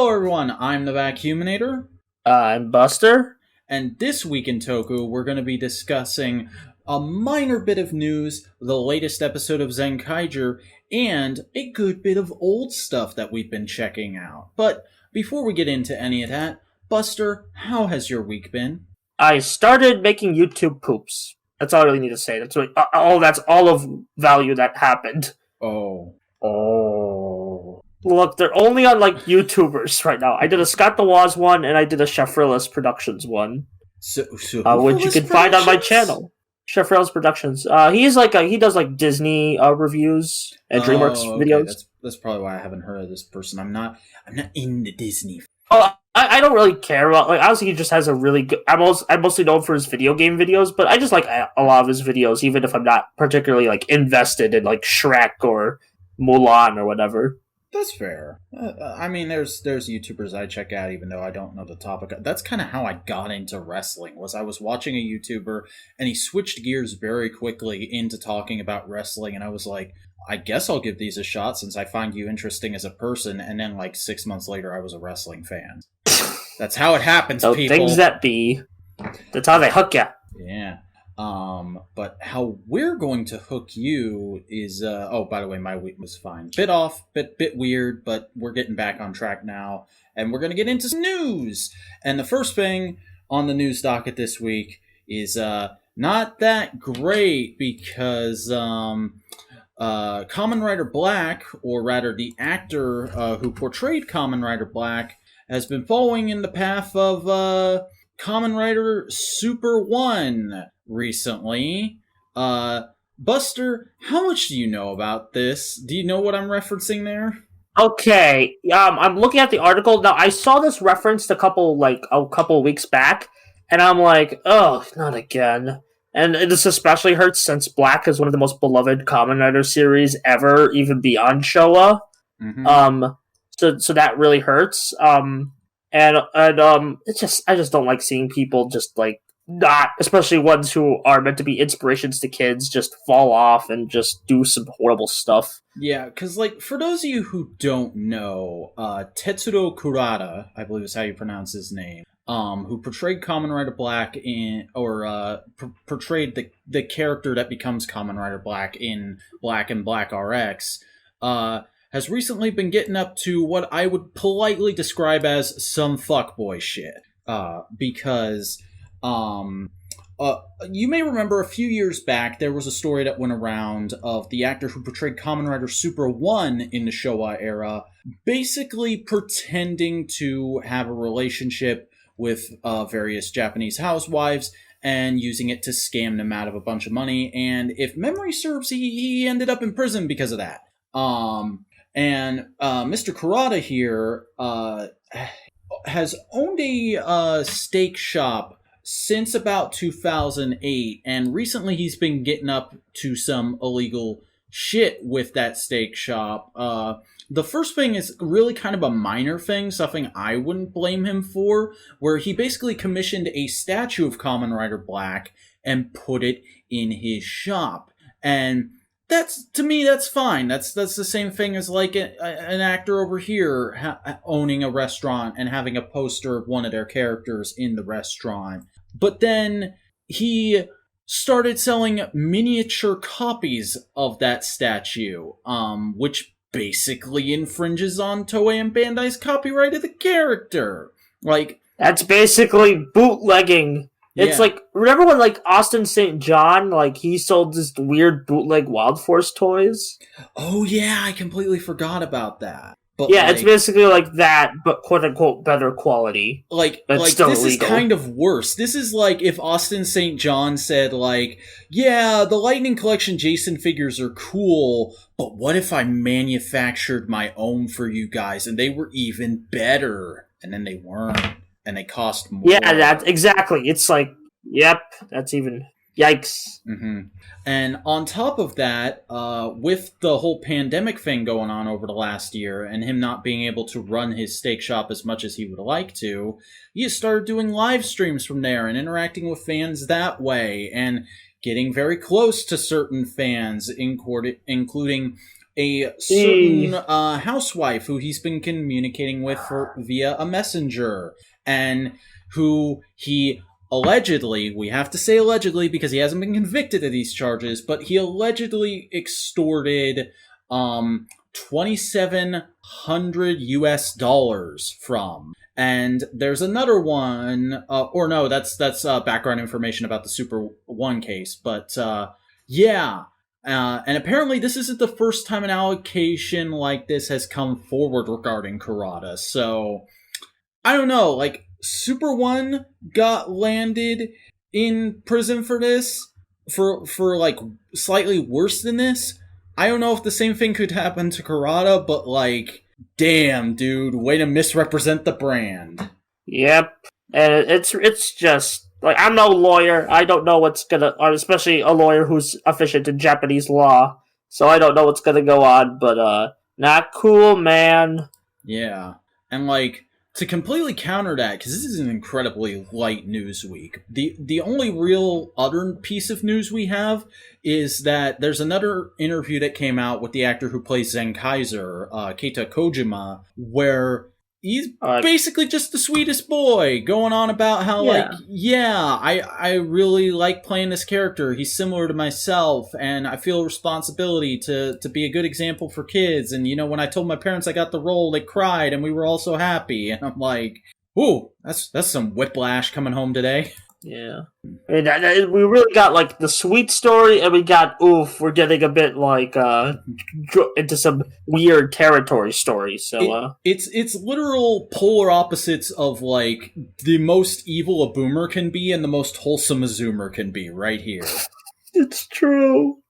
Hello everyone, I'm the Vacuuminator. I'm Buster. And this week in Toku, we're going to be discussing a minor bit of news, the latest episode of Zenkaiger, and a good bit of old stuff that we've been checking out. But before we get into any of that, Buster, how has your week been? I started making YouTube poops. That's all I really need to say. That's really, that's all of value that happened. Oh. Look, they're only on, YouTubers right now. I did a Scott the Woz one, and I did a Sheffrillis Productions one. Which you can find on my channel. Sheffrillis Productions. He does, Disney reviews and DreamWorks videos. That's probably why I haven't heard of this person. I'm not in the Disney. Oh, I don't really care about, honestly, he just has a really good... I'm mostly known for his video game videos, but I just like a lot of his videos, even if I'm not particularly, invested in, Shrek or Mulan or whatever. That's fair. There's YouTubers I check out even though I don't know the topic. That's kind of how I got into wrestling, was I was watching a YouTuber and he switched gears very quickly into talking about wrestling, and I was like, I guess I'll give these a shot since I find you interesting as a person, and then 6 months later I was a wrestling fan. That's how it happens, people. Things that be. That's how they hook ya. Yeah. But how we're going to hook you is, by the way, my week was fine. Bit off, bit weird, but we're getting back on track now, and we're going to get into some news. And the first thing on the news docket this week is, not that great because, Kamen Rider Black, or rather the actor, who portrayed Kamen Rider Black, has been following in the path of, Kamen Rider Super 1 recently. Buster, how much do you know about this? Do you know what I'm referencing there? Okay, I'm looking at the article. Now, I saw this referenced a couple weeks back, and I'm like, oh, not again. And this especially hurts since Black is one of the most beloved Kamen Rider series ever, even beyond Showa. Mm-hmm. So that really hurts. It's just, I just don't like seeing people just not, especially ones who are meant to be inspirations to kids, just fall off and just do some horrible stuff. Yeah, because for those of you who don't know, Tetsuo Kurata, I believe is how you pronounce his name, who portrayed Kamen Rider Black portrayed the character that becomes Kamen Rider Black in Black and Black RX, has recently been getting up to what I would politely describe as some fuckboy shit. Because, you may remember a few years back, there was a story that went around of the actor who portrayed Kamen Rider Super 1 in the Showa era, basically pretending to have a relationship with various Japanese housewives and using it to scam them out of a bunch of money. And if memory serves, he ended up in prison because of that. And Mr. Kurata here has owned a steak shop since about 2008, and recently he's been getting up to some illegal shit with that steak shop. The first thing is really kind of a minor thing, something I wouldn't blame him for, where he basically commissioned a statue of Kamen Rider Black and put it in his shop. And to me, that's fine. That's the same thing as an actor over here owning a restaurant and having a poster of one of their characters in the restaurant. But then he started selling miniature copies of that statue, which basically infringes on Toei and Bandai's copyright of the character. That's basically bootlegging. It's remember when Austin St. John, he sold this weird bootleg Wild Force toys? Oh yeah, I completely forgot about that. But yeah, it's basically like that, but quote unquote better quality. This illegal. Is kind of worse. This is if Austin St. John said yeah, the Lightning Collection Jason figures are cool, but what if I manufactured my own for you guys and they were even better? And then they weren't. And they cost more. Yeah, that's exactly. It's yep, that's even... Yikes. Mm-hmm. And on top of that, with the whole pandemic thing going on over the last year, and him not being able to run his steak shop as much as he would like to, he started doing live streams from there and interacting with fans that way, and getting very close to certain fans, including a certain housewife who he's been communicating with via a messenger, and who he allegedly, we have to say allegedly because he hasn't been convicted of these charges, but he allegedly extorted 2,700 US dollars from. And there's another one, that's background information about the Super 1 case, but yeah. And apparently this isn't the first time an allegation like this has come forward regarding Kurata, so I don't know, like, Super 1 got landed in prison for this, for like, slightly worse than this. I don't know if the same thing could happen to Kurata, but, like, damn, dude, way to misrepresent the brand. Yep, and it's just, like, I'm no lawyer, I don't know what's gonna, or especially a lawyer who's efficient in Japanese law, so I don't know what's gonna go on, but, not cool, man. Yeah, and, like, to completely counter that, because this is an incredibly light news week, the only real other piece of news we have is that there's another interview that came out with the actor who plays Zenkaiger, Keita Kojima, where he's basically just the sweetest boy, going on about how, I really like playing this character. He's similar to myself, and I feel a responsibility to be a good example for kids. And, when I told my parents I got the role, they cried, and we were all so happy. And I'm like, ooh, that's some whiplash coming home today. Yeah. I mean, we really got, like, the sweet story, and we got, we're getting a bit, like, into some weird territory stories, so, It's literal polar opposites of, like, the most evil a boomer can be and the most wholesome a zoomer can be, right here. It's true.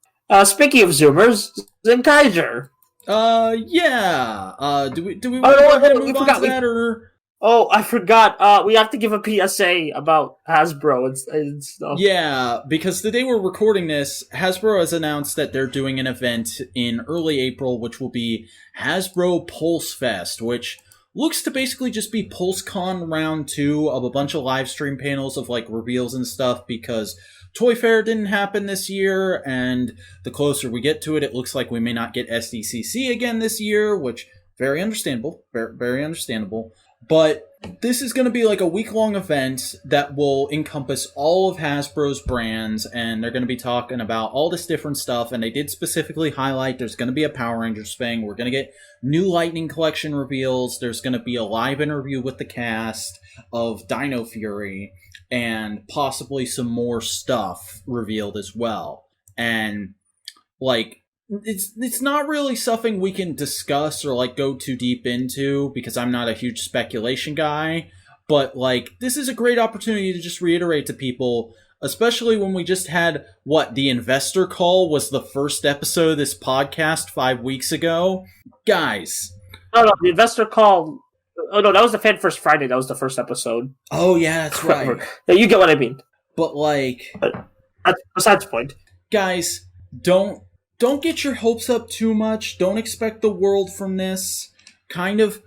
Speaking of zoomers, Zenkaiger. Yeah. Do we want to move on to that, or... Oh, I forgot. We have to give a PSA about Hasbro and stuff. Yeah, because the day we're recording this, Hasbro has announced that they're doing an event in early April, which will be Hasbro Pulse Fest, which looks to basically just be PulseCon Round 2 of a bunch of live stream panels of, like, reveals and stuff, because Toy Fair didn't happen this year, and the closer we get to it, it looks like we may not get SDCC again this year, which, very understandable. Very understandable. But this is going to be like a week-long event that will encompass all of Hasbro's brands, and they're going to be talking about all this different stuff, and they did specifically highlight there's going to be a Power Rangers thing, we're going to get new Lightning Collection reveals, there's going to be a live interview with the cast of Dino Fury, and possibly some more stuff revealed as well. And, like, it's not really something we can discuss or, like, go too deep into, because I'm not a huge speculation guy, but, like, this is a great opportunity to just reiterate to people, especially when we just had, the investor call was the first episode of this podcast 5 weeks ago. Guys. No, the investor call... Oh, no, that was the Fan First Friday. That was the first episode. Oh, yeah, that's right. Yeah, you get what I mean. But, like... That's besides the point. Guys, don't get your hopes up too much. Don't expect the world from this. Kind of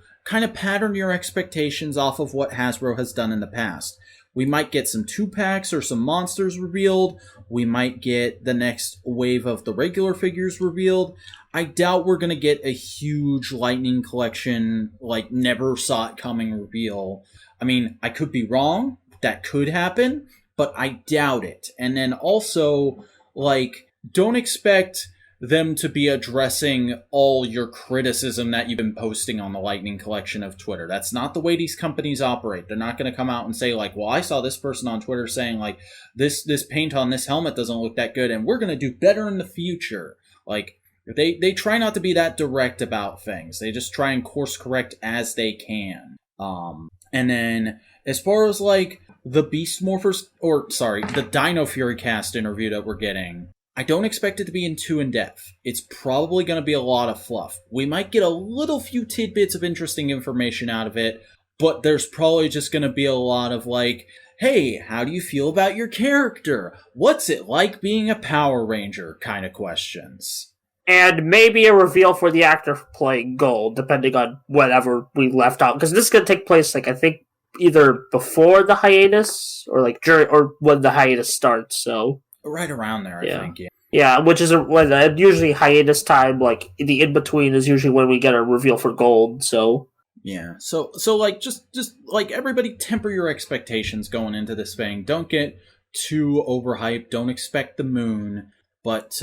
pattern your expectations off of what Hasbro has done in the past. We might get some 2-packs or some monsters revealed. We might get the next wave of the regular figures revealed. I doubt we're going to get a huge Lightning Collection, like, never saw it coming reveal. I mean, I could be wrong. That could happen, but I doubt it. And then also, like, don't expect them to be addressing all your criticism that you've been posting on the Lightning Collection of Twitter. That's not the way these companies operate. They're not going to come out and say, like, well, I saw this person on Twitter saying, like, this paint on this helmet doesn't look that good, and we're going to do better in the future. Like, they try not to be that direct about things. They just try and course correct as they can. And then, as far as, like, the Beast Morphers, the Dino Fury cast interview that we're getting, I don't expect it to be too in-depth. It's probably going to be a lot of fluff. We might get a little few tidbits of interesting information out of it, but there's probably just going to be a lot of, like, hey, how do you feel about your character? What's it like being a Power Ranger kind of questions. And maybe a reveal for the actor playing Gold, depending on whatever we left out. Because this is going to take place, like, I think, either before the hiatus, or, like, during, or when the hiatus starts, so... Right around there, I think, yeah. Yeah, which is usually hiatus time. Like the in between is usually when we get a reveal for gold. So yeah, so like just like everybody temper your expectations going into this thing. Don't get too overhyped. Don't expect the moon, but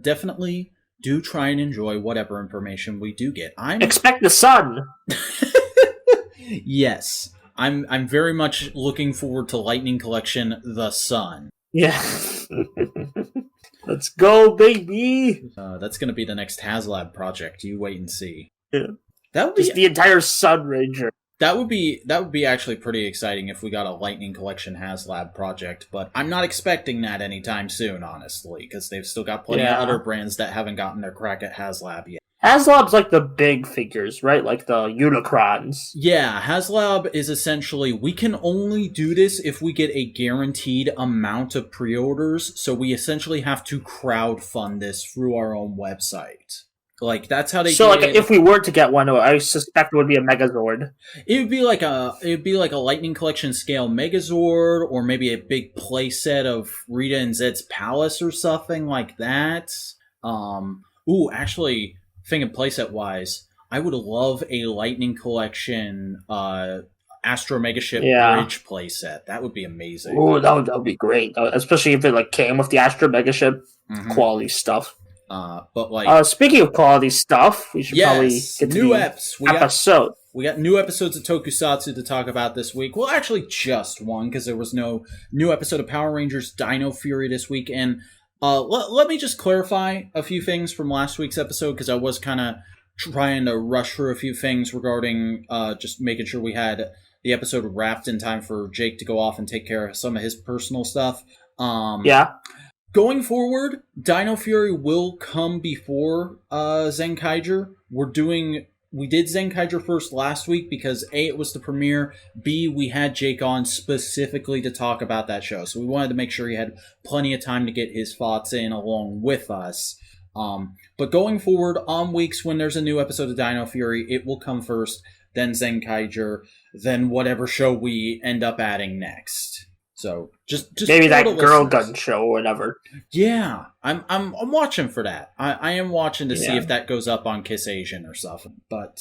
definitely do try and enjoy whatever information we do get. Expect the sun. Yes, I'm very much looking forward to Lightning Collection: The Sun. Yeah. Let's go, baby! That's going to be the next HasLab project. You wait and see. Yeah. That would be just the entire Sun Ranger. That would be actually pretty exciting if we got a Lightning Collection HasLab project, but I'm not expecting that anytime soon, honestly, because they've still got plenty of other brands that haven't gotten their crack at HasLab yet. HasLab's like the big figures, right? Like the Unicrons. Yeah, HasLab is essentially, we can only do this if we get a guaranteed amount of pre-orders, so we essentially have to crowdfund this through our own website. Like, that's how they So, like, if we were to get one, I suspect it would be a Megazord. It would be like a Lightning Collection scale Megazord, or maybe a big playset of Rita and Zed's Palace or something like that. Actually, thinking playset wise, I would love a Lightning Collection Astro Megaship Bridge playset. That would be amazing. Ooh, that would be great, especially if it like came with the Astro Megaship quality stuff. But like, speaking of quality stuff, we should probably get to episode. We got new episodes of Tokusatsu to talk about this week. Well, actually, just one, because there was no new episode of Power Rangers Dino Fury this week. And let me just clarify a few things from last week's episode, because I was kind of trying to rush through a few things regarding just making sure we had the episode wrapped in time for Jake to go off and take care of some of his personal stuff. Going forward, Dino Fury will come before Zenkaiger. We did Zenkaiger first last week because A, it was the premiere, B, we had Jake on specifically to talk about that show. So we wanted to make sure he had plenty of time to get his thoughts in along with us. But going forward, on weeks when there's a new episode of Dino Fury, it will come first, then Zenkaiger, then whatever show we end up adding next. So just maybe that Girl Gun show or whatever. Yeah, I'm watching for that. I am watching to see if that goes up on Kiss Asian or something. But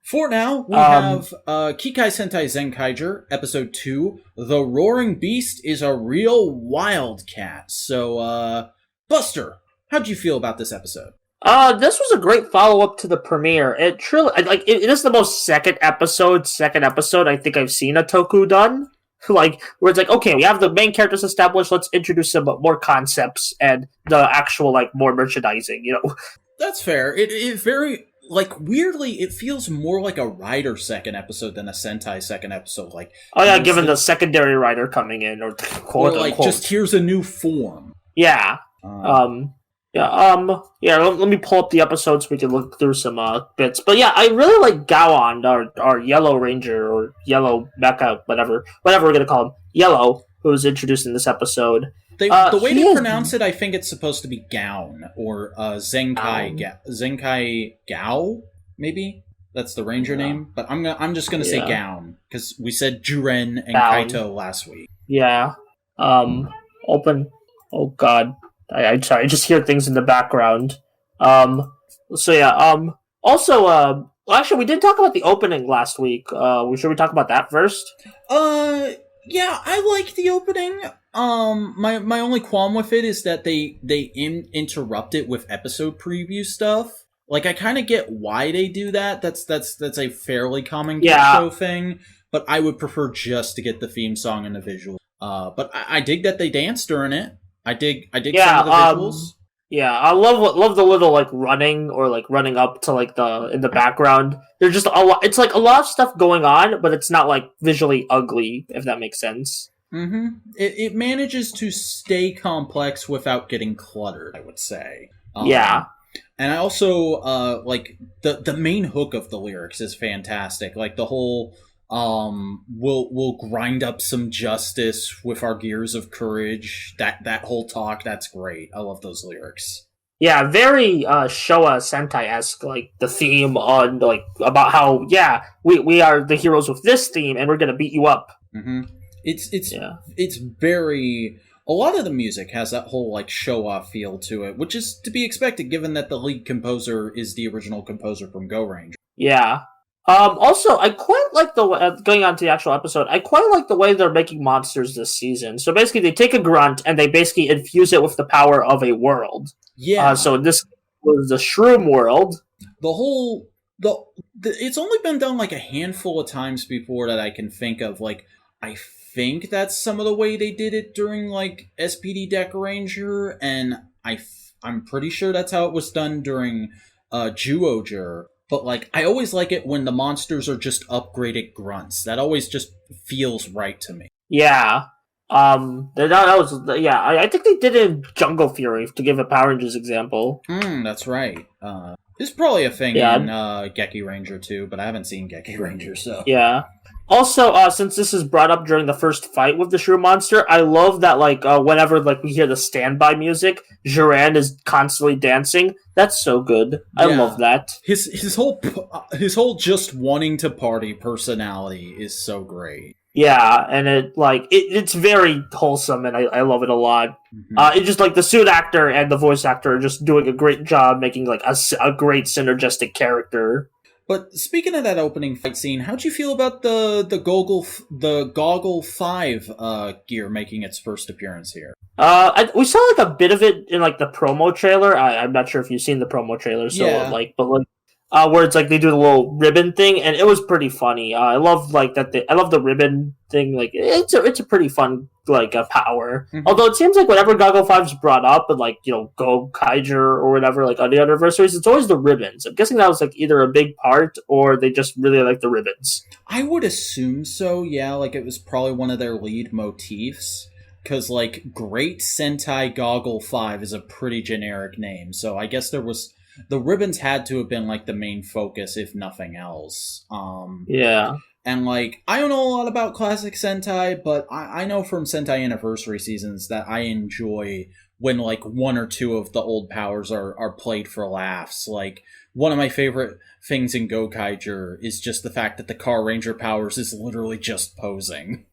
for now we have Kikai Sentai Zenkaiger episode 2. The Roaring Beast is a real wildcat. So Buster, how'd you feel about this episode? This was a great follow-up to the premiere. It truly it is the most second episode I think I've seen a Toku done. Like, where it's like, okay, we have the main characters established, let's introduce some more concepts and the actual, like, more merchandising, you know? That's fair. It very, like, weirdly, it feels more like a Rider second episode than a Sentai second episôt. Like, given the secondary Rider coming in, or quote like, unquote. Just here's a new form. Yeah. Let me pull up the episode so we can look through some bits. But yeah, I really like Gowon, our Yellow Ranger, or Yellow Mecha, whatever we're gonna call him, Yellow, who was introduced in this episode. The way they pronounce it, I think it's supposed to be Gown, or Zenkai Gao, maybe? That's the Ranger name, but I'm just gonna say Gown, because we said Juren and Kaito last week. Yeah. Open. Oh god. I'm sorry, I just hear things in the background. Also, actually, we did talk about the opening last week. Should we talk about that first? Yeah, I like the opening. My only qualm with it is that they interrupt it with episode preview stuff. Like, I kind of get why they do that. That's a fairly common show thing. But I would prefer just to get the theme song and the visual. But I dig that they danced during it. I dig some of the visuals. I love the little like running or like running up to like in the background. There's just a lot. It's like a lot of stuff going on, but it's not like visually ugly, if that makes sense. Mm-hmm. It manages to stay complex without getting cluttered, I would say. And I also like the main hook of the lyrics is fantastic. Like the whole we'll grind up some justice with our gears of courage. That whole talk, that's great. I love those lyrics. Yeah, very Showa Sentai-esque, like the theme on like about how we are the heroes with this theme and we're gonna beat you up. Mm-hmm. It's very a lot of the music has that whole like show-off feel to it, which is to be expected given that the lead composer is the original composer from Go Ranger. Yeah. Also, I quite like the way, going on to the actual episode, I quite like the way they're making monsters this season. So basically, they take a grunt and they basically infuse it with the power of a world. Yeah. So this was the Shroom world. It's only been done like a handful of times before that I can think of. Like, I think that's some of the way they did it during like SPD Deck Ranger, and I'm pretty sure that's how it was done during Juoger. But like, I always like it when the monsters are just upgraded grunts. That always just feels right to me. Yeah. I think they did it in Jungle Fury, to give a Power Rangers example. That's right. There's probably a thing in Geki Ranger too, but I haven't seen Geki Ranger, so... Yeah. Also, since this is brought up during the first fight with the Shrew Monster, I love that, like, whenever, like, we hear the standby music, Jiran is constantly dancing. That's so good. I love that. His whole just wanting to party personality is so great. Yeah, and it's very wholesome, and I love it a lot. Mm-hmm. It's just like the suit actor and the voice actor are just doing a great job making like a great synergistic character. But speaking of that opening fight scene, how'd you feel about the Goggle 5 gear making its first appearance here? We saw like a bit of it in like the promo trailer. I'm not sure if you've seen the promo trailer, so where it's like they do the little ribbon thing, and it was pretty funny. I love like that. I love the ribbon thing. Like it's a pretty fun like power. Mm-hmm. Although it seems like whenever Goggle 5's brought up, and like Zenkaiger or whatever, like on the anniversaries, it's always the ribbons. I'm guessing that was like either a big part or they just really like the ribbons. I would assume so. Yeah, like it was probably one of their lead motifs. Because, like, Great Sentai Goggle 5 is a pretty generic name, so I guess the ribbons had to have been, like, the main focus, if nothing else. Yeah. And, like, I don't know a lot about classic Sentai, but I know from Sentai Anniversary seasons that I enjoy when, like, one or two of the old powers are played for laughs. Like, one of my favorite things in Zenkaiger is just the fact that the Car Ranger powers is literally just posing.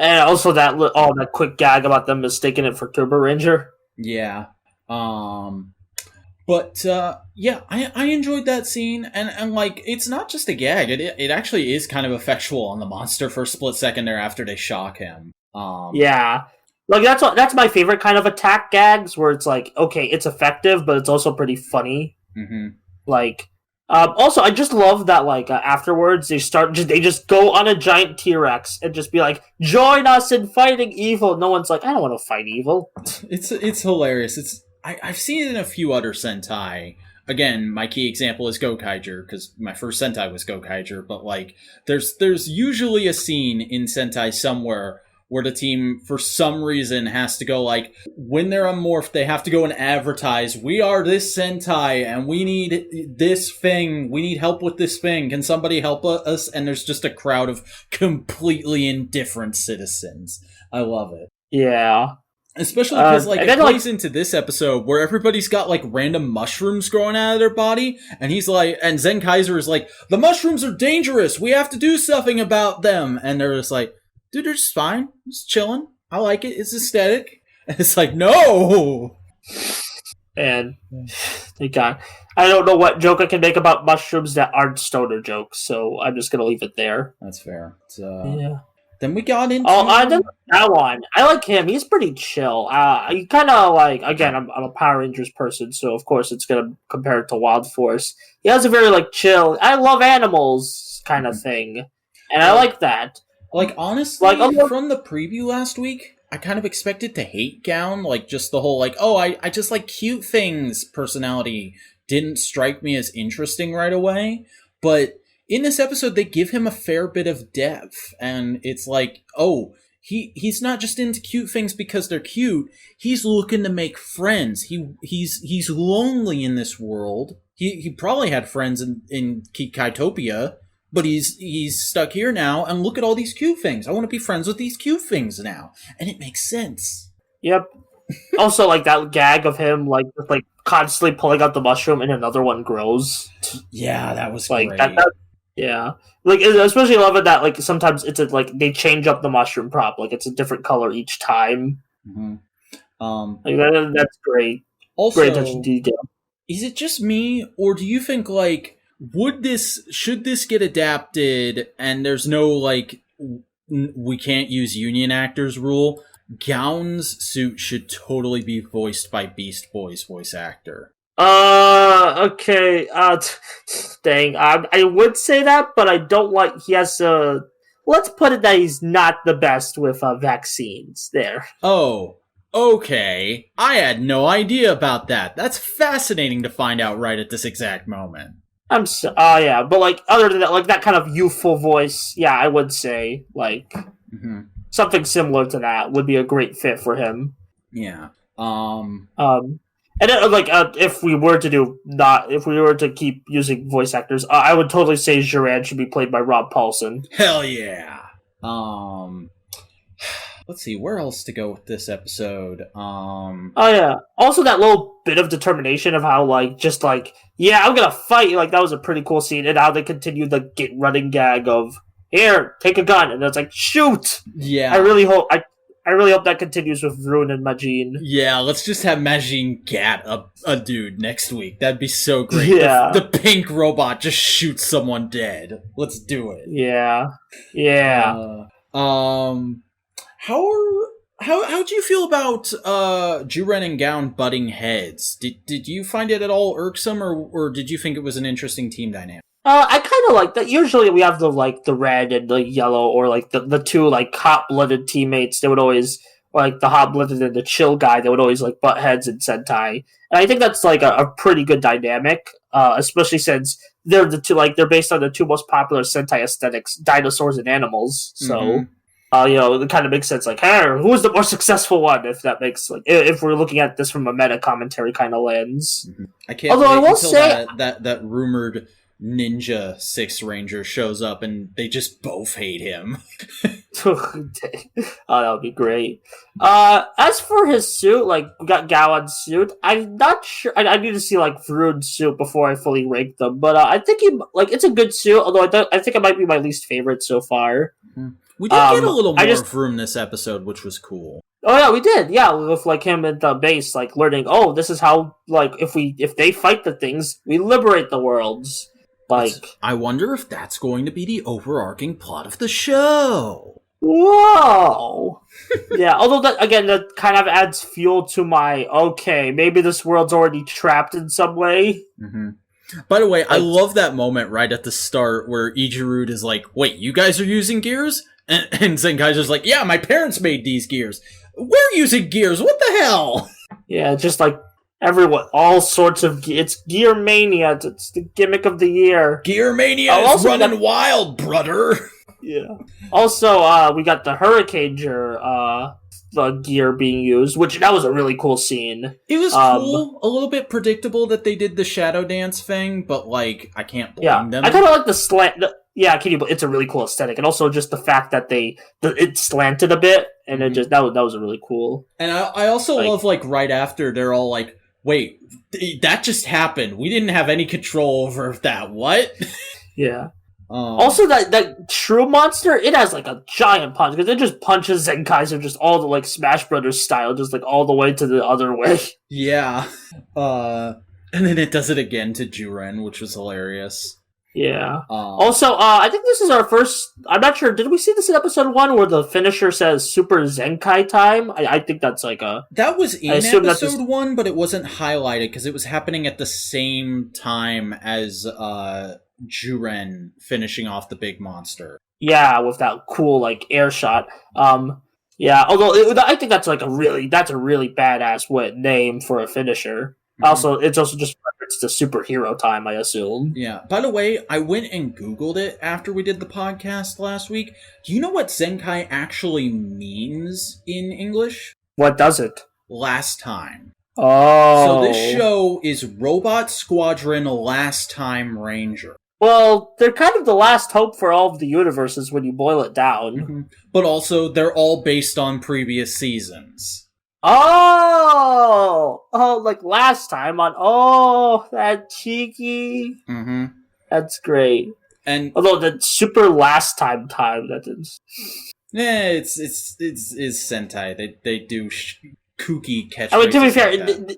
And also that quick gag about them mistaking it for Turbo Ranger. Yeah. I enjoyed that scene, and like, it's not just a gag, it actually is kind of effectual on the monster for a split second there after they shock him. Yeah. Like, that's my favorite kind of attack gags, where it's like, okay, it's effective, but it's also pretty funny. Mm-hmm. Like... also, I just love that, like, afterwards, they just go on a giant T-Rex and just be like, join us in fighting evil. No one's like, I don't want to fight evil. It's hilarious. I've seen it in a few other Sentai. Again, my key example is Zenkaiger, because my first Sentai was Zenkaiger, but, like, there's usually a scene in Sentai somewhere where the team, for some reason, has to go, like, when they're unmorphed, they have to go and advertise, we are this Sentai, and we need this thing, we need help with this thing, can somebody help us? And there's just a crowd of completely indifferent citizens. I love it. Yeah. Especially because, it plays into this episode where everybody's got, like, random mushrooms growing out of their body, and he's like, and Zenkaiger is like, the mushrooms are dangerous, we have to do something about them, and they're just like, dude, they're just fine. Just chilling. I like it. It's aesthetic. And it's like, no! And I don't know what joke I can make about mushrooms that aren't stoner jokes, so I'm just going to leave it there. That's fair. Yeah. Then we got into... that one. I like him. He's pretty chill. You kind of like... Again, I'm a Power Rangers person, so of course it's going to compare it to Wild Force. He has a very, like, chill, I love animals kind of thing. And I like that. Like, honestly, from the preview last week, I kind of expected to hate Gown. Like, just the whole, like, oh, I just like cute things personality didn't strike me as interesting right away. But in this episode, they give him a fair bit of depth. And it's like, oh, he's not just into cute things because they're cute. He's looking to make friends. He's lonely in this world. He probably had friends in Kitopia. But he's stuck here now, and look at all these cute things. I want to be friends with these cute things now. And it makes sense. Yep. Also, like, that gag of him, like, just, like, constantly pulling out the mushroom and another one grows. Yeah, that was like, great. Yeah, like especially I love it that like sometimes it's like they change up the mushroom prop, like it's a different color each time. Mm-hmm. Like that's great. Great attention Also, to detail. is it just me, or do you think like should this get adapted and there's no like we can't use union actors rule? Gown's suit should totally be voiced by Beast Boy's voice actor. Okay. Dang. I would say that, but I don't like. He has let's put it that he's not the best with vaccines. There. Oh, okay. I had no idea about that. That's fascinating to find out right at this exact moment. I'm so. Yeah, but like other than that, like that kind of youthful voice. Yeah, I would say like something similar to that would be a great fit for him. Yeah. And then, like, if we were to keep using voice actors, I would totally say Jiran should be played by Rob Paulson. Hell yeah. Let's see where else to go with this episode. Oh yeah. Also, that little bit of determination of how, like, just like, yeah, I'm gonna fight. Like, that was a pretty cool scene, and how they continued the running gag of, here, take a gun, and it's like, shoot. Yeah. I really hope that continues with Rune and Majin. Yeah, let's just have Majin Gat a dude next week. That'd be so great. Yeah. The pink robot just shoots someone dead. Let's do it. Yeah. Yeah. How do you feel about Juren and Gown butting heads? Did you find it at all irksome, or did you think it was an interesting team dynamic? I kind of like that. Usually we have the red and the yellow, or like the two like hot-blooded teammates. They would always, like the hot-blooded and the chill guy, they would always like butt heads in Sentai. And I think that's like a pretty good dynamic, especially since they're they're based on the two most popular Sentai aesthetics, dinosaurs and animals. So, it kind of makes sense. Like, hey, who's the more successful one? If that makes if we're looking at this from a meta commentary kind of lens. I can't. Although I will say that rumored Ninja Six Ranger shows up and they just both hate him. Oh, that would be great. As for his suit, like we got Gowan's suit, I'm not sure. I need to see like Vrood's suit before I fully rank them. But I think it's a good suit. Although I think it might be my least favorite so far. We did get a little more Vroom this episode, which was cool. Oh yeah, we did. Yeah, with like him at the base, like learning. Oh, this is how like if they fight the things, we liberate the worlds. Like, I wonder if that's going to be the overarching plot of the show. Whoa! Yeah, although that kind of adds fuel to my, okay, maybe this world's already trapped in some way. Mm-hmm. By the way, I love that moment right at the start where Ijirood is like, wait, you guys are using gears? And Zenkaiger's like, yeah, my parents made these gears. We're using gears, what the hell? Yeah, just like, everyone, all sorts of it's Gearmania. It's the gimmick of the year. Gearmania is running wild, brother. Yeah. Also, we got the Hurricaneger the gear being used, which that was a really cool scene. It was cool. A little bit predictable that they did the shadow dance thing, but like I can't blame them. I kind of like the slant. It's a really cool aesthetic, and also just the fact that it slanted a bit, and it just that was a really cool. And I also love like right after they're all like, wait, that just happened. We didn't have any control over that. What? Yeah. Also, that Shrew monster, it has like a giant punch because it just punches Zenkaiger just all the like Smash Brothers style, just like all the way to the other way. Yeah. And then it does it again to Juren, which was hilarious. Yeah. Also, I think this is our first. I'm not sure. Did we see this in episode 1 where the finisher says Super Zenkai time? I think that's like a. That was in episode 1, but it wasn't highlighted because it was happening at the same time as Juren finishing off the big monster. Yeah, with that cool like air shot. Yeah. Although I think that's a really badass name for a finisher. Mm-hmm. Also, it's also just reference to superhero time, I assume. Yeah. By the way, I went and Googled it after we did the podcast last week. Do you know what Zenkai actually means in English? What does it? Last time. Oh. So this show is Robot Squadron Last Time Ranger. Well, they're kind of the last hope for all of the universes when you boil it down. Mm-hmm. But also, they're all based on previous seasons. Oh, like last time on. Oh, that cheeky. Mm-hmm. That's great. And although the super last time that is. Yeah, it's Sentai. They do kooky catchphrases. I mean,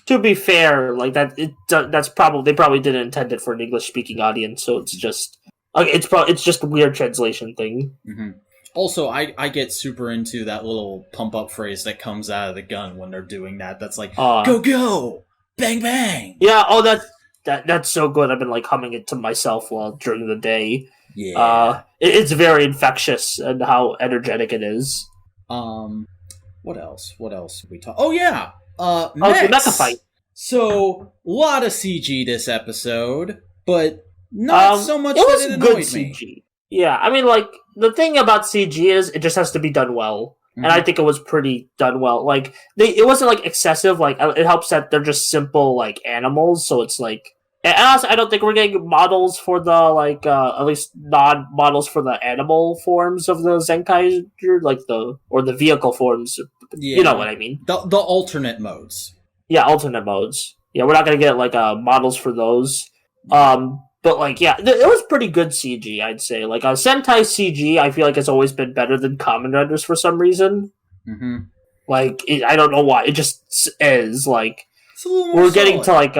to be fair, like that's probably they probably didn't intend it for an English speaking audience, so it's just it's just a weird translation thing. Mm-hmm. Also, I get super into that little pump up phrase that comes out of the gun when they're doing that. That's like go go, bang bang. Yeah. Oh, that's so good. I've been like humming it to myself while during the day. Yeah. It's very infectious and how energetic it is. What else? What else we talk? Oh yeah. The mecha fight. So a lot of CG this episode, but not so much that it annoyed me. CG. Yeah, I mean, like the thing about CG is it just has to be done well, and I think it was pretty done well. Like it wasn't like excessive. Like it helps that they're just simple like animals, so it's like. And also, I don't think we're getting models for the like at least non-models for the animal forms of the Zenkaiger, like the vehicle forms. Yeah. You know what I mean? The alternate modes. Yeah, alternate modes. Yeah, we're not gonna get like models for those. But like, yeah, it was pretty good CG, I'd say. Like Sentai CG, I feel like it's always been better than Kamen Riders for some reason. Mm-hmm. Like, I don't know why. It just is like we're getting to like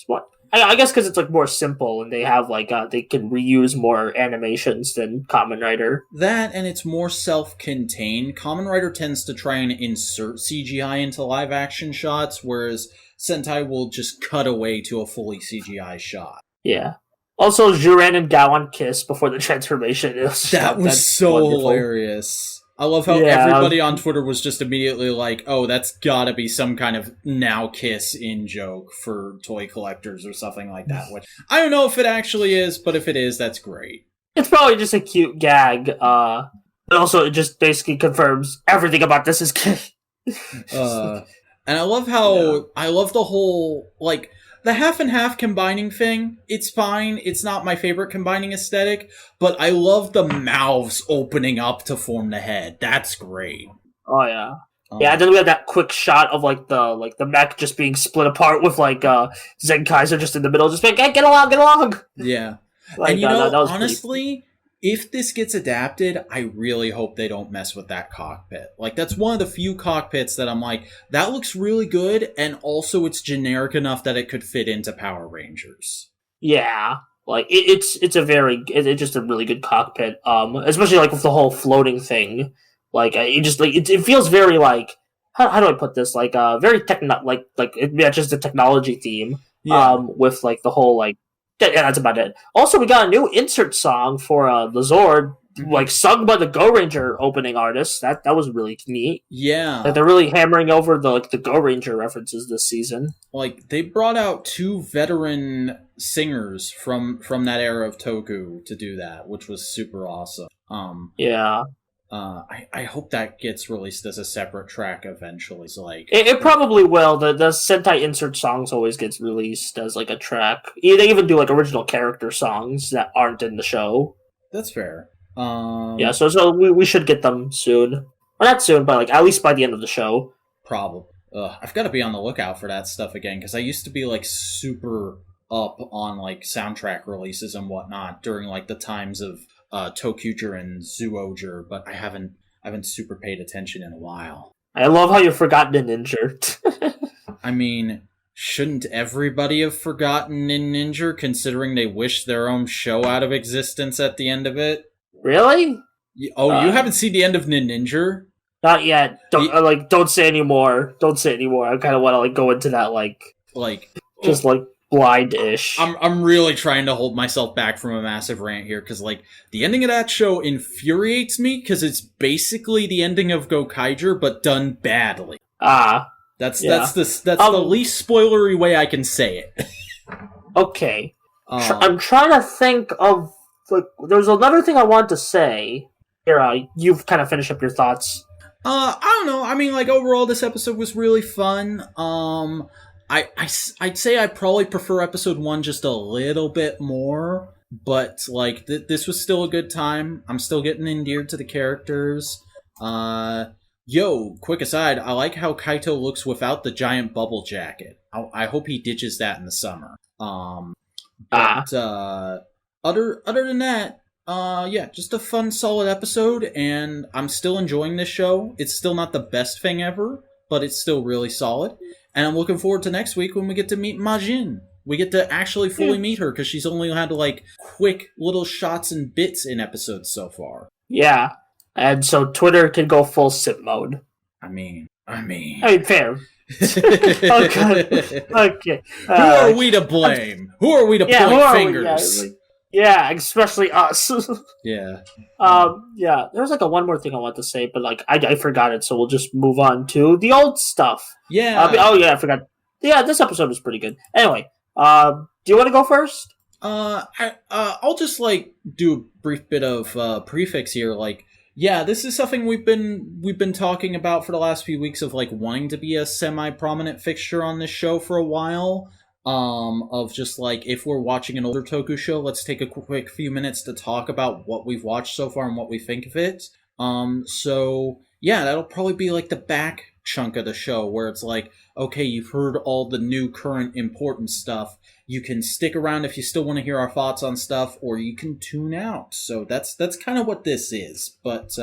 what I guess because it's like more simple and they have like they can reuse more animations than Kamen Rider. That and it's more self-contained. Kamen Rider tends to try and insert CGI into live action shots, whereas Sentai will just cut away to a fully CGI shot. Yeah. Also, Juran and Gowan kiss before the transformation. That was so wonderful. Hilarious. I love how everybody on Twitter was just immediately like, oh, that's gotta be some kind of now kiss in joke for toy collectors or something like that. Which I don't know if it actually is, but if it is, that's great. It's probably just a cute gag. But also, it just basically confirms everything about this is gay. And I love how, I love the whole, like, the half and half combining thing, it's fine. It's not my favorite combining aesthetic, but I love the mouths opening up to form the head. That's great. Oh yeah. Yeah, and then we have that quick shot of like the mech just being split apart with like Zenkaiger just in the middle, just like, hey, get along. Yeah. Like, and you know, honestly, if this gets adapted, I really hope they don't mess with that cockpit. Like, that's one of the few cockpits that I'm like, that looks really good, and also it's generic enough that it could fit into Power Rangers. Yeah. Like, it's just a really good cockpit, especially, like, with the whole floating thing. Like, it feels very, like, how do I put this? Like, very it matches the technology theme, with, like, the whole, like, yeah, that's about it. Also, we got a new insert song for the Zord, like sung by the Go Ranger opening artist. That was really neat. Yeah, like they're really hammering over the Go Ranger references this season. Like they brought out 2 veteran singers from that era of Toku to do that, which was super awesome. Yeah. I hope that gets released as a separate track eventually. So like it probably will. The Sentai insert songs always gets released as like a track. They even do like original character songs that aren't in the show. That's fair. Yeah, so we should get them soon. Well, not soon, but like at least by the end of the show. Probably. I've got to be on the lookout for that stuff again because I used to be like super up on like soundtrack releases and whatnot during like the times of Tokuger and Zooger, but I haven't super paid attention in a while. I love how you've forgotten Ninja. I mean, shouldn't everybody have forgotten Ninja considering they wish their own show out of existence at the end of it? Really? Oh, you haven't seen the end of Ninja? Not yet. Don't say anymore. Don't say anymore. I kind of want to like go into that just blind-ish. I'm really trying to hold myself back from a massive rant here because like the ending of that show infuriates me because it's basically the ending of Gokaiger but done badly. That's the least spoilery way I can say it. Okay. I'm trying to think of like there's another thing I want to say. Here, you've kind of finished up your thoughts. I don't know. I mean, like overall, this episode was really fun. I'd say I probably prefer episode 1 just a little bit more, but like this was still a good time. I'm still getting endeared to the characters. Quick aside, I like how Kaito looks without the giant bubble jacket. I hope he ditches that in the summer. other than that, yeah, just a fun, solid episode, and I'm still enjoying this show. It's still not the best thing ever, but it's still really solid. And I'm looking forward to next week when we get to meet Majin. We get to actually fully meet her, because she's only had, like, quick little shots and bits in episodes so far. Yeah, and so Twitter can go full simp mode. I mean, fair. Okay. Who are we to blame? Who are we to point fingers? Yeah, especially us. Yeah. Yeah. There's like one more thing I want to say, but like I forgot it, so we'll just move on to the old stuff. Yeah. I forgot. Yeah, this episode was pretty good. Anyway, do you want to go first? I'll just like do a brief bit of prefix here. Like, yeah, this is something we've been talking about for the last few weeks, of like wanting to be a semi-prominent fixture on this show for a while. Of just like, if we're watching an older Toku show, let's take a quick few minutes to talk about what we've watched so far and what we think of it. So yeah, that'll probably be like the back chunk of the show, where it's like, okay, you've heard all the new current important stuff. You can stick around if you still want to hear our thoughts on stuff, or you can tune out. So that's kind of what this is. But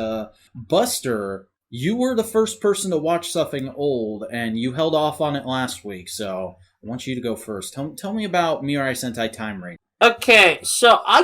Buster, you were the first person to watch something old, and you held off on it last week, so I want you to go first. Tell me about Mirai Sentai Time Ranger. Okay, so I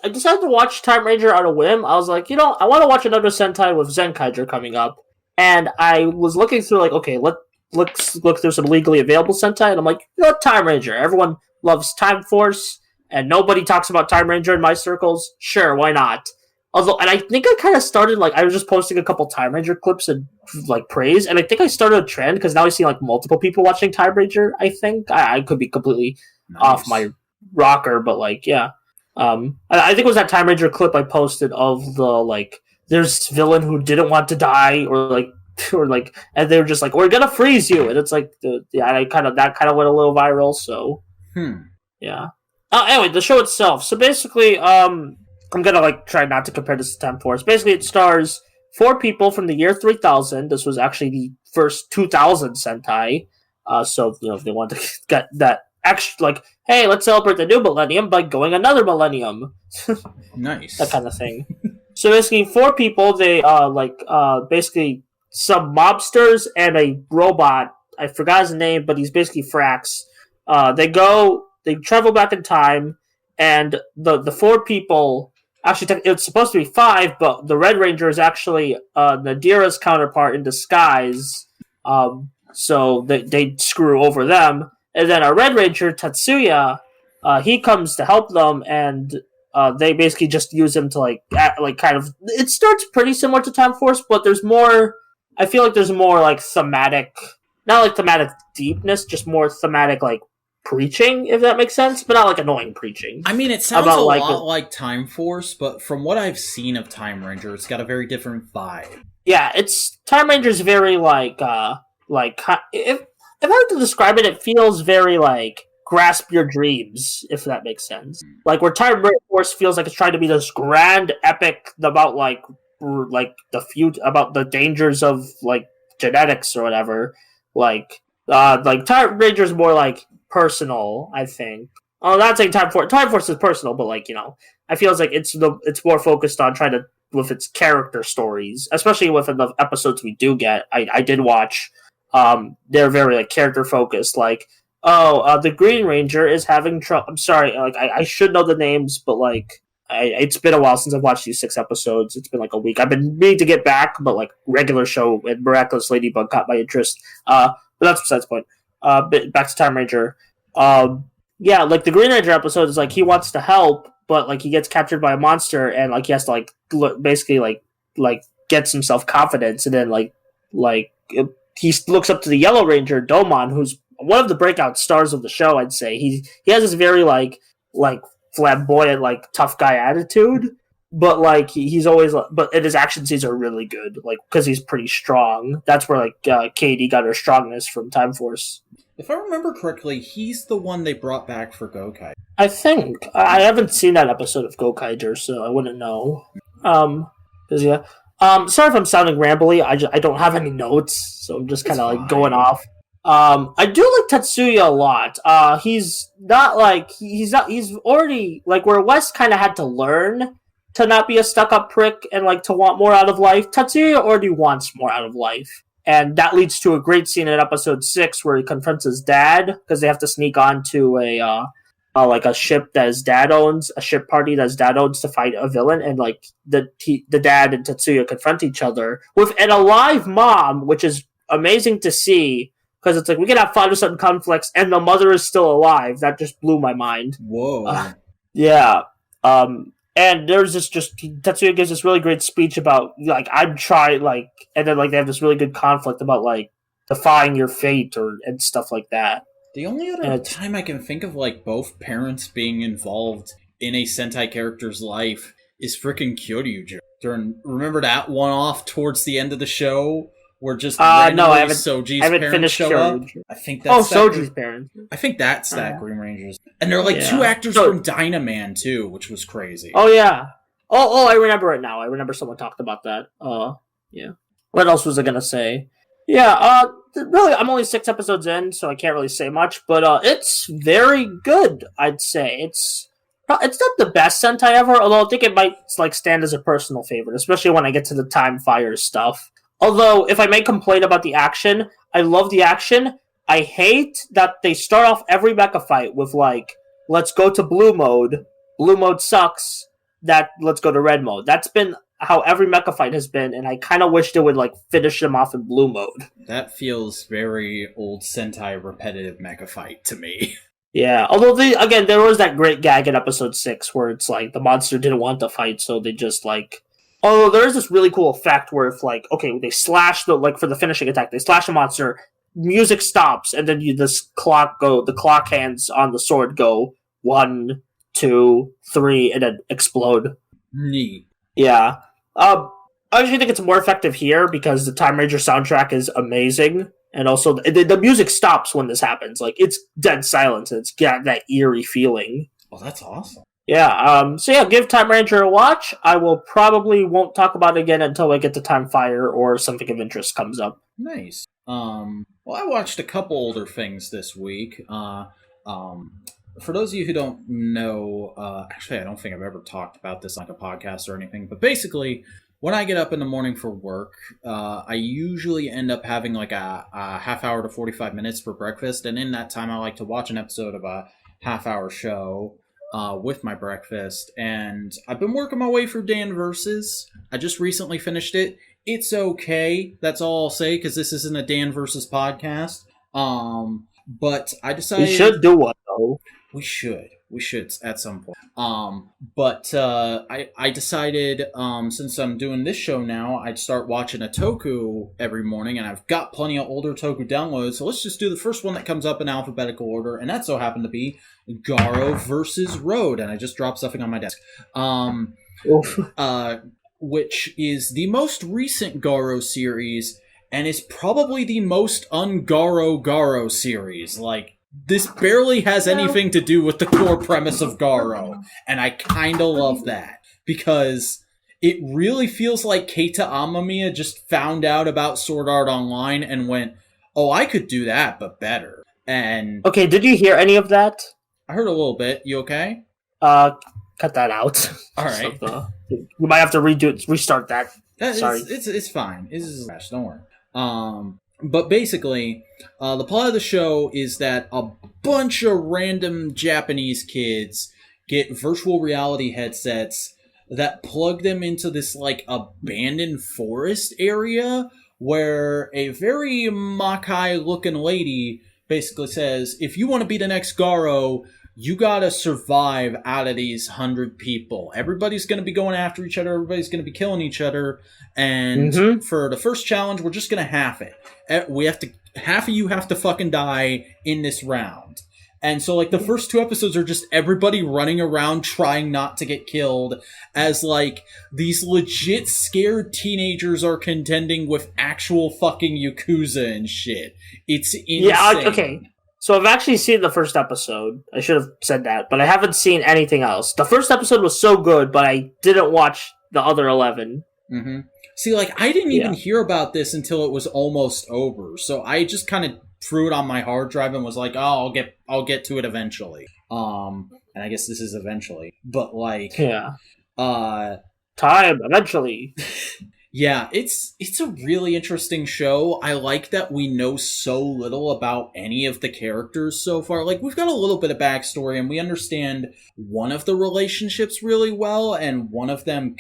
decided to watch Time Ranger on a whim. I was like, I want to watch another Sentai with Zenkaiger coming up. And I was looking through, like, okay, let's look through some legally available Sentai, and I'm like, Time Ranger. Everyone loves Time Force, and nobody talks about Time Ranger in my circles. Sure, why not? Although, and I think I kind of started, like, I was just posting a couple Time Ranger clips and, like, praise, and I think I started a trend, because now I see, like, multiple people watching Time Ranger, I think. I could be completely off my rocker, but, like, yeah. I think it was that Time Ranger clip I posted of the, like, there's this villain who didn't want to die, and they were just like, we're gonna freeze you, and it's like, that kind of went a little viral, so. Yeah. Anyway, the show itself. So basically, I'm gonna like try not to compare this to Time Force. Basically, it stars 4 people from the year 3000. This was actually the first 2000 Sentai. So if they want to get that extra, like, hey, let's celebrate the new millennium by going another millennium. Nice. That kind of thing. So basically, 4 people. They basically some mobsters and a robot. I forgot his name, but he's basically Frax. They travel back in time, and the 4 people, actually, it's supposed to be 5, but the Red Ranger is actually Nadira's counterpart in disguise, so they screw over them. And then our Red Ranger, Tetsuya, he comes to help them, and they basically just use him to, kind of... It starts pretty similar to Time Force, but there's more... I feel like there's more, like, thematic... Not, like, thematic deepness, just more thematic, like, preaching, if that makes sense, but not, like, annoying preaching. I mean, it sounds a lot like Time Force, but from what I've seen of Time Ranger, it's got a very different vibe. Yeah, Time Ranger's very, if I were to describe it, it feels very, like, grasp your dreams, if that makes sense. Like, where Time Force feels like it's trying to be this grand epic about, like the future, about the dangers of, like, genetics or whatever. Like Time Ranger's more, like, personal, I think. I'm not saying Time Force is personal, but, like, I feel like it's more focused on trying to, with its character stories, especially with the episodes we do get. I did watch. They're very, like, character focused. Like, the Green Ranger is having trouble. I'm sorry, like, I should know the names, but, like, it's been a while since I've watched these 6 episodes. It's been like a week. I've been meaning to get back, but, like, regular show and Miraculous Ladybug caught my interest. But that's besides the point. Back to Time Ranger. Yeah, like, the Green Ranger episode is, like, he wants to help, but, like, he gets captured by a monster, and, like, he has to, like, basically, like, get some self-confidence, and then, he looks up to the Yellow Ranger, Domon, who's one of the breakout stars of the show, I'd say. He has this very, like flamboyant, like, tough guy attitude, but, like, he's always, but his action scenes are really good, like, because he's pretty strong. That's where, like, Katie got her strongness from Time Force. If I remember correctly, he's the one they brought back for Gokaiger. I think. I haven't seen that episode of Gokaiger, so I wouldn't know. Sorry if I'm sounding rambly. I don't have any notes, so I'm just kind of, like, going off. I do like Tetsuya a lot. He's not like he's already like where West kind of had to learn to not be a stuck-up prick and like to want more out of life. Tetsuya already wants more out of life, and that leads to a great scene in episode 6 where he confronts his dad because they have to sneak onto a ship that his dad owns, a ship party that his dad owns to fight a villain, and like the dad and Tetsuya confront each other with an alive mom, which is amazing to see. Because it's like, we can have father-son conflicts, and the mother is still alive. That just blew my mind. Whoa. Yeah. And there's Tetsuya gives this really great speech about, like, I'm trying, like, and then, like, they have this really good conflict about, like, defying your fate and stuff like that. The only other time I can think of, like, both parents being involved in a Sentai character's life is frickin' Kyoryuger. Remember that one off towards the end of the show? Where just randomly Soji's parents show up. I think that's Soji's parents. I think that's that Green Rangers. And there are like 2 actors from Dynaman too, which was crazy. Oh yeah. Oh, I remember it now. I remember someone talked about that. Yeah. What else was I gonna say? Yeah, really, I'm only 6 episodes in, so I can't really say much, but it's very good, I'd say. It's not the best Sentai ever, although I think it might like stand as a personal favorite, especially when I get to the Time Fire stuff. Although, if I may complain about the action, I love the action. I hate that they start off every mecha fight with, like, let's go to blue mode. Blue mode sucks. Let's go to red mode. That's been how every mecha fight has been, and I kind of wish they would, like, finish them off in blue mode. That feels very old Sentai repetitive mecha fight to me. Yeah, although, there was that great gag in episode 6 where it's, like, the monster didn't want to fight, so they just, like... Although there is this really cool effect where if, like, okay, they slash for the finishing attack, they slash a monster, music stops, and then the clock hands on the sword go 1, 2, 3, and then explode. Neat. Yeah. I actually think it's more effective here because the Time Ranger soundtrack is amazing, and also the music stops when this happens. Like, it's dead silence, and it's got that eerie feeling. Oh, that's awesome. Yeah, give Time Ranger a watch. I won't talk about it again until I get to Time Fire or something of interest comes up. Nice. Well, I watched a couple older things this week. For those of you who don't know, actually, I don't think I've ever talked about this on a podcast or anything, but basically, when I get up in the morning for work, I usually end up having like a half hour to 45 minutes for breakfast, and in that time, I like to watch an episode of a half-hour show. With my breakfast, and I've been working my way through Dan Versus. I just recently finished it. It's okay. That's all I'll say, because this isn't a Dan Versus podcast. But I decided... We should do one, though. We should at some point. But I decided, since I'm doing this show now, I'd start watching a Toku every morning, and I've got plenty of older Toku downloads, so let's just do the first one that comes up in alphabetical order, and that so happened to be Garo versus Road, and I just dropped something on my desk. Which is the most recent Garo series, and is probably the most un-Garo series. Like, this barely has anything to do with the core premise of Garo, and I kinda love that, because it really feels like Keita Amamiya just found out about Sword Art Online and went, oh, I could do that, but better. And okay, did you hear any of that? I heard a little bit. You okay? Cut that out. All right. You might have to restart that. Sorry. It's fine. It's trash. Don't worry. But basically, the plot of the show is that a bunch of random Japanese kids get virtual reality headsets that plug them into this, like, abandoned forest area where a very Makai-looking lady basically says, if you want to be the next Garo, you gotta survive out of these 100 people. Everybody's gonna be going after each other, everybody's gonna be killing each other, and for the first challenge, we're just gonna half it. Half of you have to fucking die in this round. And so, like, the first 2 episodes are just everybody running around trying not to get killed as, like, these legit scared teenagers are contending with actual fucking Yakuza and shit. It's insane. Yeah, okay. So I've actually seen the first episode. I should have said that, but I haven't seen anything else. The first episode was so good, but I didn't watch the other 11. Mm-hmm. See, like, I didn't even hear about this until it was almost over, so I just kind of threw it on my hard drive and was like, oh, I'll get to it eventually. And I guess this is eventually, but like, yeah, time eventually. Yeah, it's a really interesting show. I like that we know so little about any of the characters so far. Like, we've got a little bit of backstory, and we understand one of the relationships really well, and one of them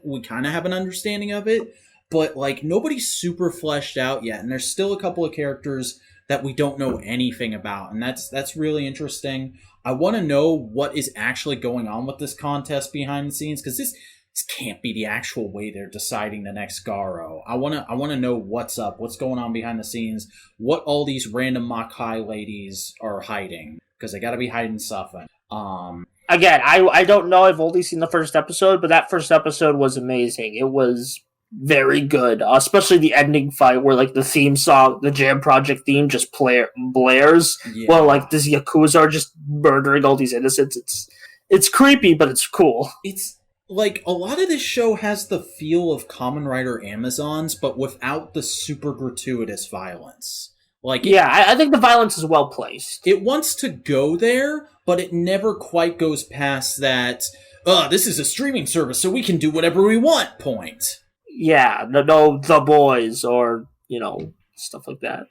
we kinda have an understanding of it, but, like, nobody's super fleshed out yet, and there's still a couple of characters that we don't know anything about, and that's really interesting. I want to know what is actually going on with this contest behind the scenes, because this can't be the actual way they're deciding the next Garo. I wanna know what's up, what's going on behind the scenes, what all these random Makai ladies are hiding, because they gotta be hiding something. Again, I don't know, I've only seen the first episode, but that first episode was amazing. It was very good, especially the ending fight where like the theme song, the Jam Project theme just blares, while like this Yakuza are just murdering all these innocents. It's creepy, but it's cool. It's like, a lot of this show has the feel of Kamen Rider Amazons, but without the super gratuitous violence. Like, I think the violence is well placed. It wants to go there, but it never quite goes past that, this is a streaming service, so we can do whatever we want point. Yeah, no, the boys, or, stuff like that.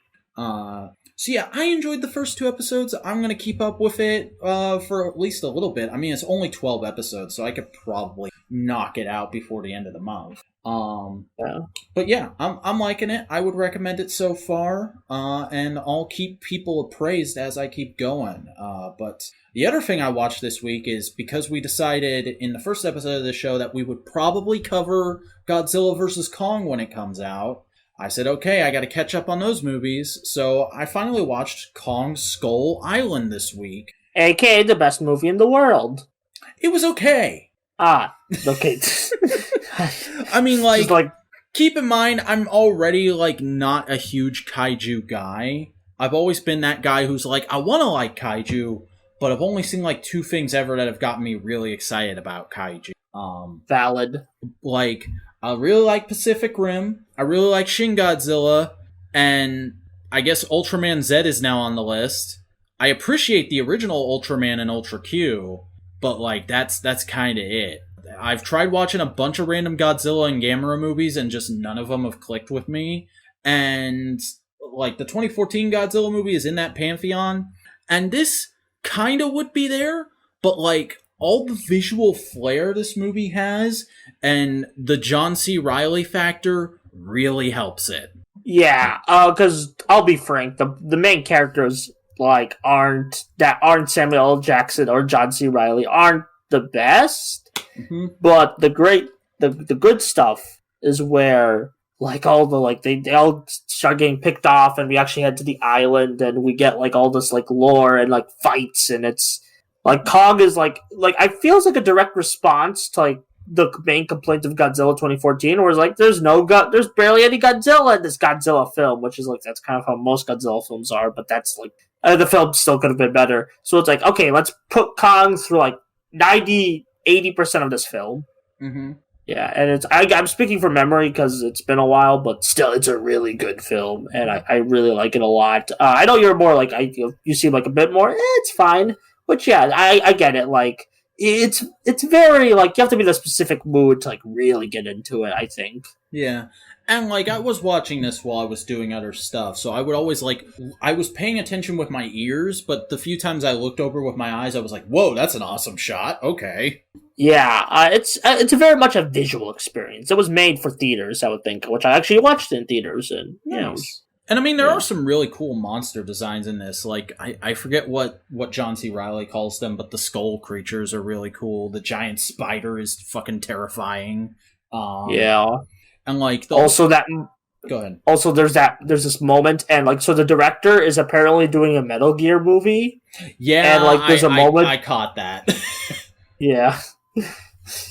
So yeah, I enjoyed the first 2 episodes. I'm going to keep up with it for at least a little bit. I mean, it's only 12 episodes, so I could probably knock it out before the end of the month. But yeah, I'm liking it. I would recommend it so far, and I'll keep people appraised as I keep going. But the other thing I watched this week is, because we decided in the first episode of the show that we would probably cover Godzilla vs. Kong when it comes out, I said, okay, I gotta catch up on those movies, so I finally watched Kong Skull Island this week. A.K.A. the best movie in the world. It was okay. Okay. I mean, like, keep in mind, I'm already, like, not a huge kaiju guy. I've always been that guy who's like, I wanna like kaiju, but I've only seen, like, 2 things ever that have gotten me really excited about kaiju. Valid. Like, I really like Pacific Rim, I really like Shin Godzilla, and I guess Ultraman Z is now on the list. I appreciate the original Ultraman and Ultra Q, but like that's kind of it. I've tried watching a bunch of random Godzilla and Gamera movies, and just none of them have clicked with me. And like the 2014 Godzilla movie is in that pantheon, and this kind of would be there, but like all the visual flair this movie has and the John C. Reilly factor really helps it. Yeah, because I'll be frank, the main characters like aren't Samuel L. Jackson or John C. Reilly aren't the best, but the good stuff is where like all the like they all start getting picked off, and we actually head to the island, and we get like all this like lore and like fights, and it's like Kong is like I feel it's like a direct response to like the main complaint of Godzilla 2014, where it's like there's barely any Godzilla in this Godzilla film, which is like that's kind of how most Godzilla films are, but that's like the film still could have been better. So it's like, okay, let's put Kong through like 80% of this film. Yeah, and I'm speaking from memory because it's been a while, but still, it's a really good film, and I really like it a lot. I know you're more like you seem like a bit more. It's fine. But yeah, I get it. Like, it's very, like, you have to be in a specific mood to, like, really get into it, I think. Yeah. And, like, I was watching this while I was doing other stuff, so I would always, like, I was paying attention with my ears, but the few times I looked over with my eyes, I was like, whoa, that's an awesome shot. Okay. Yeah, it's very much a visual experience. It was made for theaters, I would think, which I actually watched in theaters, and, you know. And I mean, there are some really cool monster designs in this. Like, I forget what John C. Reilly calls them, but the skull creatures are really cool. The giant spider is fucking terrifying. Yeah. And like, go ahead. Also, there's this moment, and like, so the director is apparently doing a Metal Gear movie. Yeah, and like, there's a moment. I caught that. Yeah.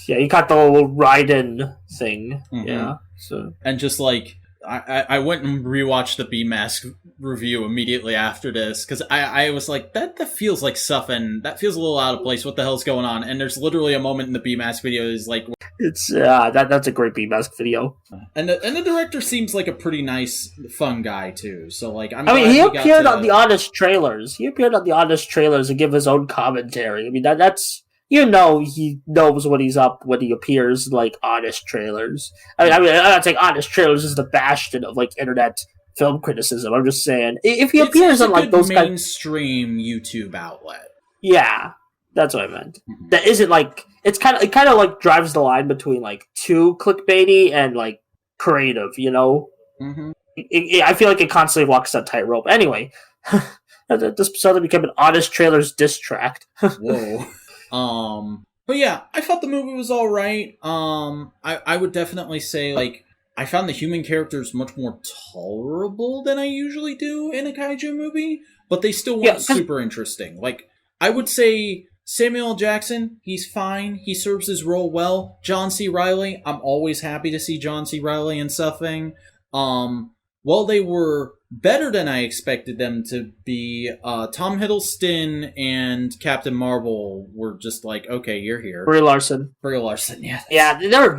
Yeah, you caught the little Raiden thing. Yeah. So. And just like, I went and rewatched the B-Mask review immediately after this, because I was like, that feels like something, that feels a little out of place, what the hell's going on? And there's literally a moment in the B-Mask video is like, It's that's a great B-Mask video. And the director seems like a pretty nice, fun guy too. So like, he appeared on the Honest trailers. He appeared on the Honest trailers and give his own commentary. I mean, that's he knows what he's up when he appears in, like, Honest trailers. I mean, I'm not saying Honest trailers is the bastion of, like, internet film criticism. I'm just saying if he appears on, like, those mainstream YouTube outlet. Yeah, that's what I meant. Mm-hmm. That isn't like it kind of like drives the line between like too clickbaity and like creative. Mm-hmm. I feel like it constantly walks that tightrope. Anyway, this suddenly became an Honest trailers diss track. Whoa. But yeah, I thought the movie was all right. I would definitely say, like, I found the human characters much more tolerable than I usually do in a kaiju movie, but they still weren't super interesting. Like, I would say Samuel L. Jackson, he's fine. He serves his role well. John C. Reilly, I'm always happy to see John C. Reilly in something. Well, they were better than I expected them to be. Tom Hiddleston and Captain Marvel were just like, okay, you're here. Brie Larson, yeah. Yeah, they were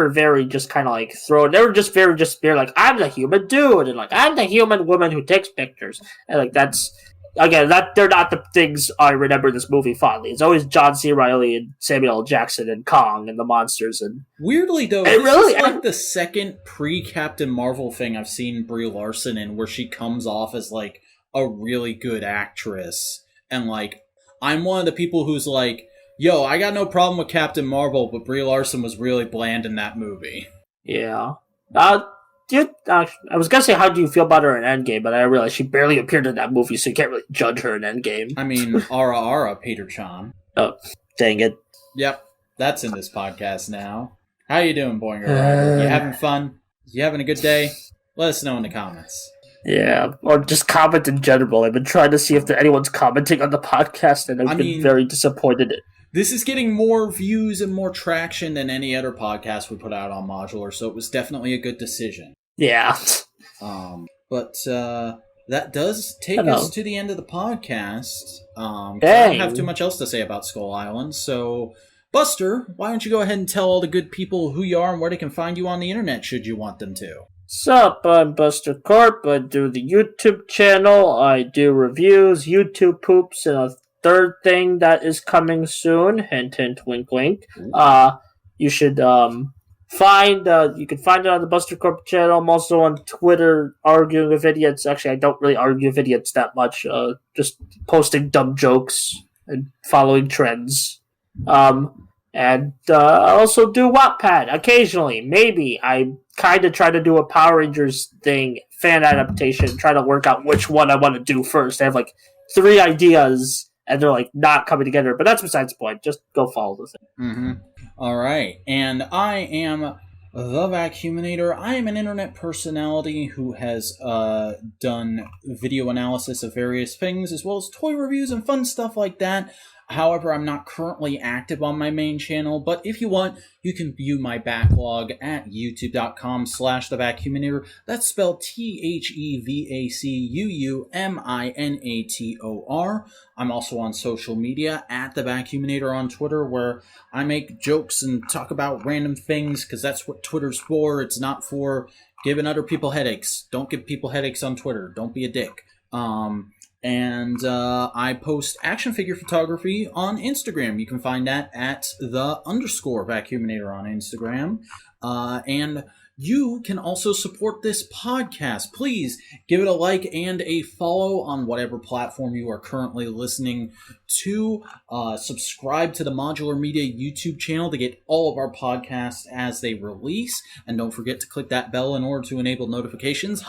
very just kind of like thrown. They were just very like, I'm the human dude, and like, I'm the human woman who takes pictures, and like that's. Again, they're not the things I remember this movie fondly. It's always John C. Reilly and Samuel L. Jackson and Kong and the monsters. And weirdly, though, this is like the second pre-Captain Marvel thing I've seen Brie Larson in, where she comes off as like a really good actress. And like, I'm one of the people who's like, yo, I got no problem with Captain Marvel, but Brie Larson was really bland in that movie. Yeah. I was gonna say, how do you feel about her in Endgame, but I realized she barely appeared in that movie, so you can't really judge her in Endgame. I mean, Ara Peter-chan. Oh, dang it. Yep, that's in this podcast now. How you doing, Boinger Rider? You having fun? You having a good day? Let us know in the comments. Yeah, or just comment in general. I've been trying to see if anyone's commenting on the podcast, and I've been very disappointed. This is getting more views and more traction than any other podcast we put out on Modular, so it was definitely a good decision. Yeah. But that does take us to the end of the podcast. I don't have too much else to say about Skull Island, so Buster, why don't you go ahead and tell all the good people who you are and where they can find you on the internet should you want them to. Sup, I'm Buster Corp. I do the YouTube channel. I do reviews, YouTube poops, and a third thing that is coming soon. Hint, hint, wink, wink. You should you can find it on the Buster Corp channel. I'm also on Twitter arguing with idiots. Actually, I don't really argue with idiots that much. Just posting dumb jokes and following trends. And I also do Wattpad occasionally. Maybe I kind of try to do a Power Rangers thing, fan adaptation, try to work out which one I want to do first. I have like 3 ideas, and they're like not coming together. But that's besides the point. Just go follow the thing. Mm-hmm. All right, and I am the Vacuuminator. I am an internet personality who has done video analysis of various things, as well as toy reviews and fun stuff like that. However, I'm not currently active on my main channel, but if you want, you can view my backlog at youtube.com/thevacuuminator. That's spelled THEVACUUMINATOR. I'm also on social media at The Vacuuminator on Twitter, where I make jokes and talk about random things, because that's what Twitter's for. It's not for giving other people headaches. Don't give people headaches on Twitter. Don't be a dick. And I post action figure photography on Instagram. You can find that at _Vacuuminator on Instagram. And you can also support this podcast. Please give it a like and a follow on whatever platform you are currently listening to. Subscribe to the Modular Media YouTube channel to get all of our podcasts as they release. And don't forget to click that bell in order to enable notifications.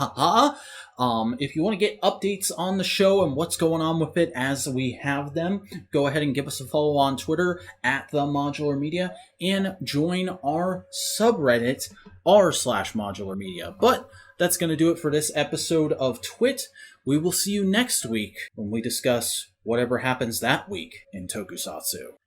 If you want to get updates on the show and what's going on with it as we have them, go ahead and give us a follow on Twitter at The Modular Media and join our subreddit r/Modular Media. But that's going to do it for this episode of TWIT. We will see you next week when we discuss whatever happens that week in Tokusatsu.